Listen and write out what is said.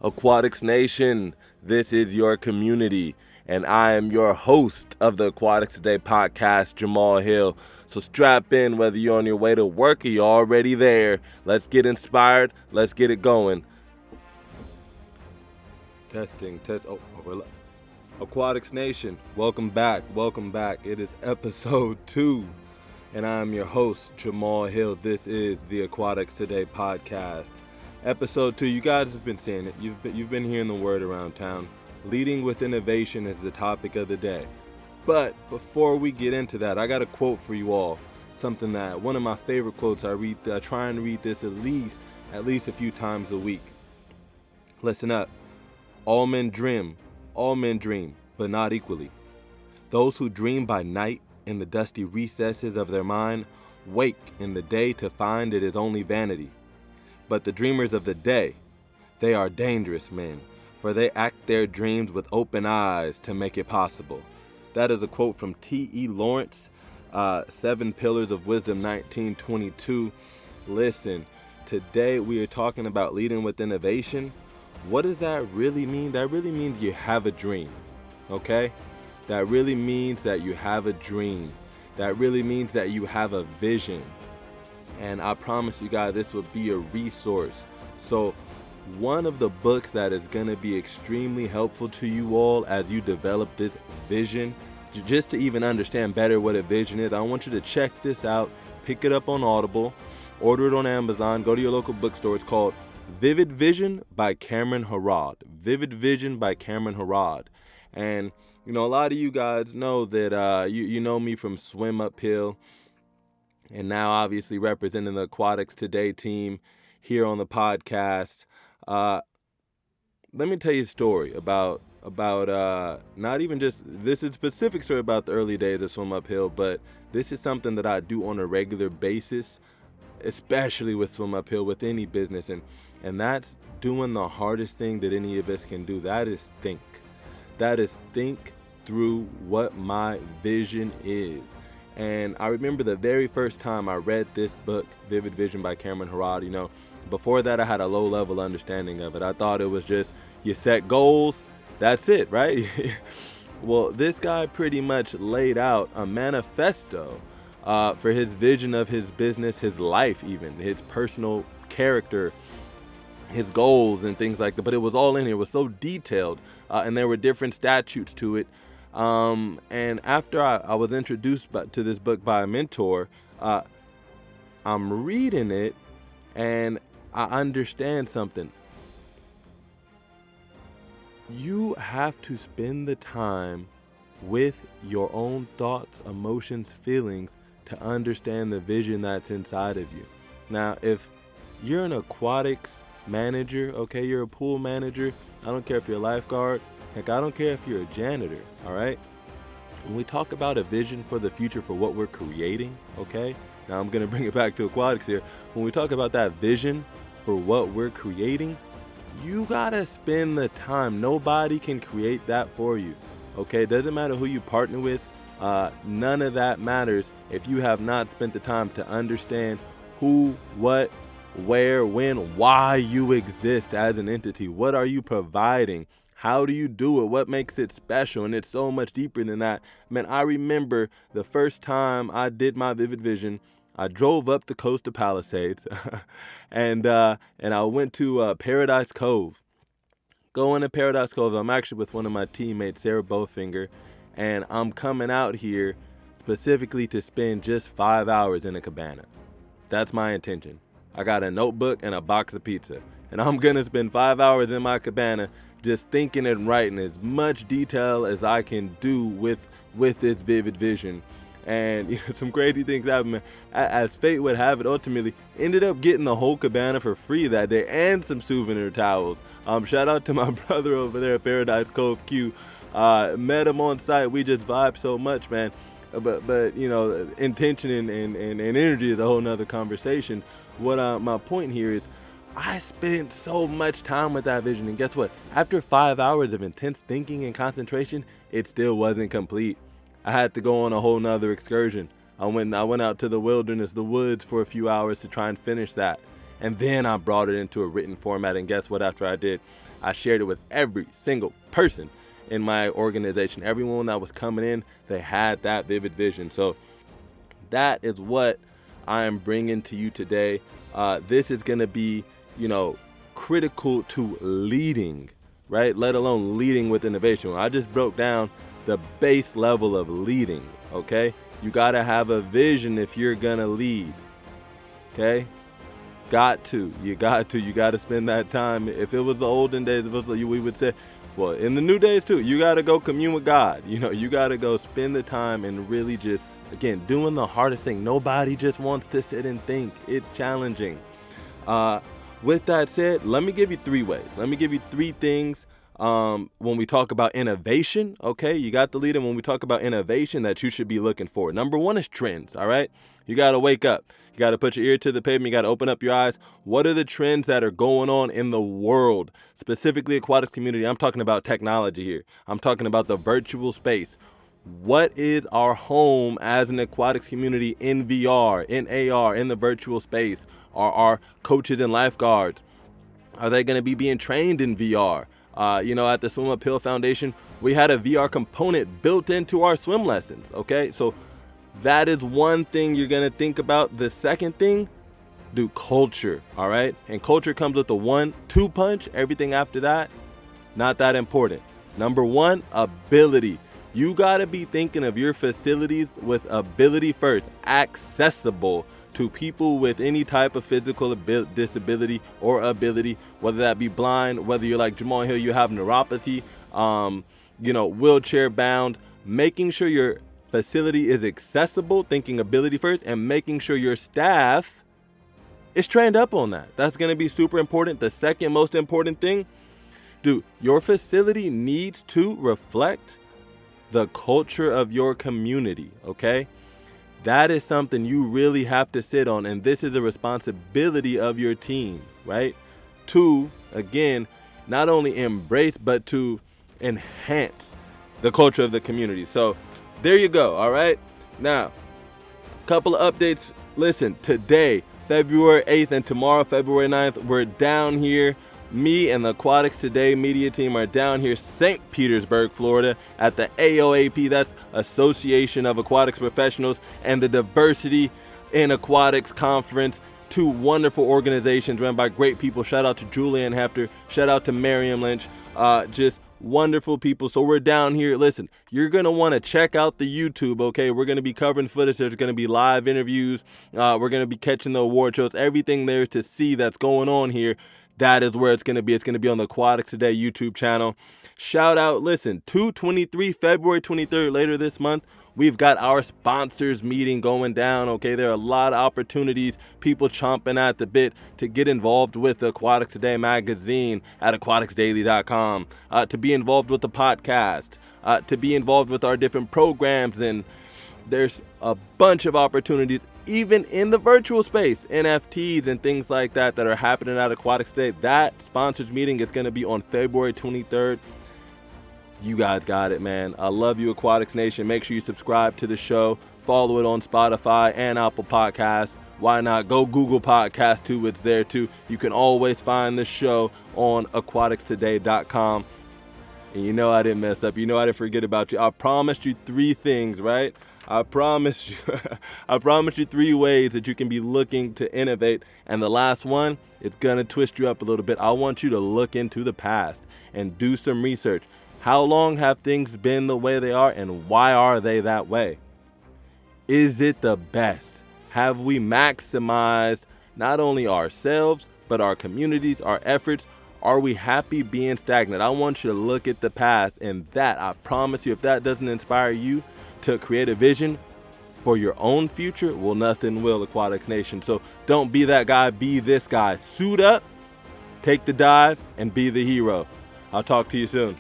Aquatics Nation, this is your community, and I am your host of the Aquatics Today podcast, Jamal Hill. So strap in, whether you're on your way to work or you're already there. Let's get inspired. Let's get it going. Testing. Aquatics Nation, welcome back. It is episode 2, and I'm your host, Jamal Hill. This is the Aquatics Today podcast. Episode 2, you guys have been saying it. You've been hearing the word around town. Leading with innovation is the topic of the day. But before we get into that, I got a quote for you all. Something that one of my favorite quotes. I try and read this at least a few times a week. Listen up. All men dream, but not equally. Those who dream by night in the dusty recesses of their mind wake in the day to find it is only vanity. But the dreamers of the day, they are dangerous men, for they act their dreams with open eyes to make it possible. That is a quote from T.E. Lawrence, 7 Pillars of Wisdom, 1922. Listen, today we are talking about leading with innovation. What does that really mean? That really means you have a dream, okay? That really means that you have a dream. That really means that you have a vision. And I promise you guys, this will be a resource. So one of the books that is going to be extremely helpful to you all as you develop this vision, just to even understand better what a vision is, I want you to check this out. Pick it up on Audible, order it on Amazon, go to your local bookstore. It's called Vivid Vision by Cameron Harrod. Vivid Vision by Cameron Harrod. And, you know, a lot of you guys know that you know me from Swim Uphill, and now obviously representing the Aquatics Today team here on the podcast. Let me tell you a story about not even just, this is a specific story about the early days of Swim Uphill, but this is something that I do on a regular basis, especially with Swim Uphill, with any business, and that's doing the hardest thing that any of us can do. That is think through what my vision is. And I remember the very first time I read this book, Vivid Vision by Cameron Harrod. You know, before that I had a low level understanding of it. I thought it was just you set goals, that's it, right? Well, this guy pretty much laid out a manifesto for his vision of his business, his life, even his personal character, his goals and things like that. But it was all in here. It was so detailed, and there were different statutes to it. And after I was introduced to this book by a mentor, I'm reading it and I understand something. You have to spend the time with your own thoughts, emotions, feelings to understand the vision that's inside of you. Now, if you're an aquatics manager, okay, you're a pool manager, I don't care if you're a lifeguard, heck, I don't care if you're a janitor, all right? When we talk about a vision for the future for what we're creating, okay? Now I'm going to bring it back to aquatics here. When we talk about that vision for what we're creating, you got to spend the time. Nobody can create that for you, okay? It doesn't matter who you partner with. None of that matters if you have not spent the time to understand who, what, where, when, why you exist as an entity. What are you providing? How do you do it? What makes it special? And it's so much deeper than that. Man, I remember the first time I did my Vivid Vision, I drove up the coast of Palisades and I went to Paradise Cove. Going to Paradise Cove, I'm actually with one of my teammates, Sarah Bowfinger, and I'm coming out here specifically to spend just 5 hours in a cabana. That's my intention. I got a notebook and a box of pizza, and I'm going to spend 5 hours in my cabana just thinking and writing as much detail as I can do with this vivid vision. And you know, some crazy things happened, man. As fate would have it, ultimately ended up getting the whole cabana for free that day and some souvenir towels. Shout out to my brother over there at Paradise Cove Q. Met him on site. We just vibe so much, man. But you know, intention and energy is a whole nother conversation. What my point here is, I spent so much time with that vision, and guess what? After 5 hours of intense thinking and concentration, it still wasn't complete. I had to go on a whole nother excursion. I went out to the wilderness, the woods, for a few hours to try and finish that. And then I brought it into a written format. And guess what? After I did, I shared it with every single person in my organization. Everyone that was coming in, they had that vivid vision. So that is what I am bringing to you today. This is going to be, critical to leading, right? Let alone leading with innovation. I just broke down the base level of leading, okay? You got to have a vision if you're going to lead, okay? You got to spend that time. If it was the olden days, we would say, well, in the new days too, you got to go commune with God. You got to go spend the time and really just, again, doing the hardest thing. Nobody just wants to sit and think. It's challenging. With that said, let me give you 3 ways. Let me give you 3 things when we talk about innovation, okay? You got the leader when we talk about innovation that you should be looking for. Number 1 is trends, all right? You got to wake up. You got to put your ear to the pavement. You got to open up your eyes. What are the trends that are going on in the world, specifically aquatics community? I'm talking about technology here. I'm talking about the virtual space. What is our home as an aquatics community in VR, in AR, in the virtual space? Are our coaches and lifeguards, are they going to be being trained in VR? At the Swim Uphill Foundation, we had a VR component built into our swim lessons, okay? So that is one thing you're going to think about. The second thing, do culture, all right? And culture comes with a 1-2 punch. Everything after that, not that important. Number 1, ability. You got to be thinking of your facilities with ability first, accessible to people with any type of physical disability or ability, whether that be blind, whether you're like Jamal Hill, you have neuropathy, wheelchair bound, making sure your facility is accessible, thinking ability first, and making sure your staff is trained up on that. That's going to be super important. The second most important thing, your facility needs to reflect the culture of your community, okay? That is something you really have to sit on, and this is a responsibility of your team, right? To, again, not only embrace, but to enhance the culture of the community. So there you go, all right? Now, a couple of updates. Listen, today, February 8th, and tomorrow, February 9th, we're down here. Me and the Aquatics Today media team are down here, St. Petersburg, Florida, at the AOAP, that's Association of Aquatics Professionals, and the Diversity in Aquatics Conference. 2 wonderful organizations run by great people. Shout out to Julianne Hefter. Shout out to Miriam Lynch. Just wonderful people. So we're down here. Listen, you're going to want to check out the YouTube, okay? We're going to be covering footage. There's going to be live interviews. We're going to be catching the award shows. Everything there to see that's going on here. That is where it's going to be. It's going to be on the Aquatics Today YouTube channel. Shout out, listen, 2/23, February 23rd, later this month, we've got our sponsors meeting going down, okay? There are a lot of opportunities, people chomping at the bit to get involved with the Aquatics Today magazine at aquaticsdaily.com, to be involved with the podcast, to be involved with our different programs, and there's a bunch of opportunities even in the virtual space, NFTs and things like that are happening at Aquatics Today. That sponsors meeting is going to be on February 23rd. You guys got it, man. I love you, Aquatics Nation. Make sure you subscribe to the show. Follow it on Spotify and Apple Podcasts. Why not go Google Podcasts too? It's there too. You can always find the show on aquaticstoday.com. And you know I didn't mess up. You know I didn't forget about you. I promised you 3 things, right? I promised you 3 ways that you can be looking to innovate. And the last one, it's going to twist you up a little bit. I want you to look into the past and do some research. How long have things been the way they are, and why are they that way? Is it the best? Have we maximized not only ourselves, but our communities, our efforts? Are we happy being stagnant? I want you to look at the past, and that, I promise you, if that doesn't inspire you to create a vision for your own future, well, nothing will, Aquatics Nation. So don't be that guy, be this guy. Suit up, take the dive, and be the hero. I'll talk to you soon.